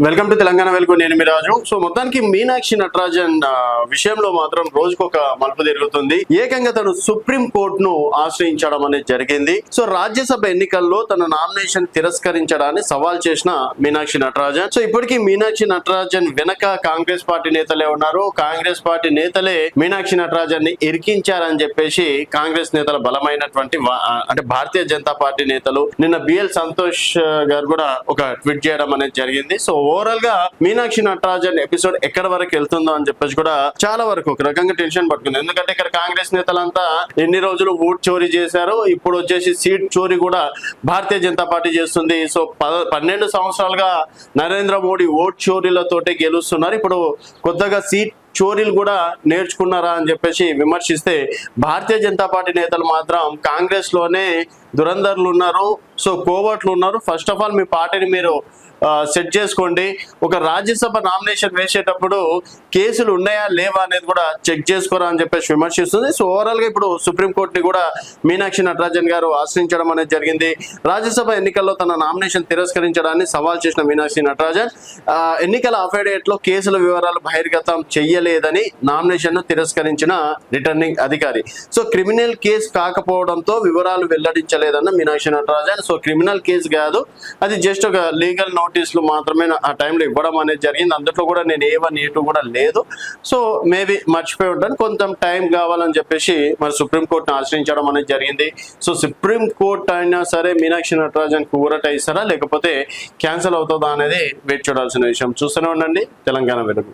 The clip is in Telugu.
వెల్కమ్ టు తెలంగాణ వెలుగు. నేను మీ రాజు. సో మొత్తానికి మీనాక్షి నటరాజన్ విషయంలో మాత్రం రోజుకొక మలుపు తిరుగుతుంది. ఏకంగా తను సుప్రీం కోర్టును ఆశ్రయించడం అనేది జరిగింది. సో రాజ్యసభ ఎన్నికల్లో తన నామినేషన్ తిరస్కరించడాన్ని సవాల్ చేసిన మీనాక్షి నటరాజన్. సో ఇప్పటికీ మీనాక్షి నటరాజన్ వెనక కాంగ్రెస్ పార్టీ నేతలే ఉన్నారు. కాంగ్రెస్ పార్టీ నేతలే మీనాక్షి నటరాజన్ ని ఇరికించారని చెప్పేసి కాంగ్రెస్ నేతల బలమైనటువంటి అంటే భారతీయ జనతా పార్టీ నేతలు నిన్న బిఎల్ సంతోష్ గారు కూడా ఒక ట్వీట్ చేయడం అనేది జరిగింది. సో ఓవరాల్ గా మీనాక్షి నటరాజన్ ఎపిసోడ్ ఎక్కడ వరకు వెళ్తుందో అని చెప్పేసి కూడా చాలా వరకు ఒక రకంగా టెన్షన్ పడుతుంది. ఎందుకంటే ఇక్కడ కాంగ్రెస్ నేతలంతా ఎన్ని రోజులు ఓట్ చోరీ చేశారు, ఇప్పుడు వచ్చేసి సీట్ చోరీ కూడా భారతీయ జనతా పార్టీ చేస్తుంది. సో 12 సంవత్సరాలుగా నరేంద్ర మోడీ ఓట్ చోరీలతోటే గెలుస్తున్నారు. ఇప్పుడు కొత్తగా సీట్ చోరీలు కూడా నేర్చుకున్నారా అని చెప్పేసి విమర్శిస్తే, భారతీయ జనతా పార్టీ నేతలు మాత్రం కాంగ్రెస్ లోనే దురంధర్లు ఉన్నారు, సో కోవర్ట్లు ఉన్నారు. ఫస్ట్ ఆఫ్ ఆల్ మీ పార్టీని మీరు సెట్ చేసుకోండి. ఒక రాజ్యసభ నామినేషన్ వేసేటప్పుడు కేసులు ఉన్నాయా లేవా అనేది కూడా చెక్ చేసుకోరా అని చెప్పేసి విమర్శిస్తుంది. సో ఓవరాల్ గా ఇప్పుడు సుప్రీంకోర్టుని కూడా మీనాక్షి నటరాజన్ గారు ఆశ్రయించడం అనేది జరిగింది. రాజ్యసభ ఎన్నికల్లో తన నామినేషన్ తిరస్కరించడాన్ని సవాల్ చేసిన మీనాక్షి నటరాజన్ ఎన్నికల అఫిడవిట్ లో కేసుల వివరాలు బహిర్గతం చెయ్యలేదని నామినేషన్ ను తిరస్కరించిన రిటర్నింగ్ అధికారి. సో క్రిమినల్ కేసు కాకపోవడంతో వివరాలు వెల్లడించలేదన్న Meenakshi Natarajan. So criminal case కాదు, అది జస్ట్ ఒక లీగల్ నోటీసులు మాత్రమే ఆ టైంలో ఇవ్వడం అనేది జరిగింది. అందులో కూడా నేను A1 A2 కూడా లేదు. సో మేబీ మర్చిపోయి ఉంటాను, కొంచెం టైం కావాలని చెప్పేసి మరి సుప్రీంకోర్టును ఆశ్రయించడం అనేది జరిగింది. సో సుప్రీంకోర్టు అయినా సరే మీనాక్షి నటరాజన్ ఊరట ఇస్తారా లేకపోతే క్యాన్సిల్ అవుతుందా అనేది వెయిట్ చూడాల్సిన విషయం. చూస్తూనే ఉండండి తెలంగాణ వెలుగు.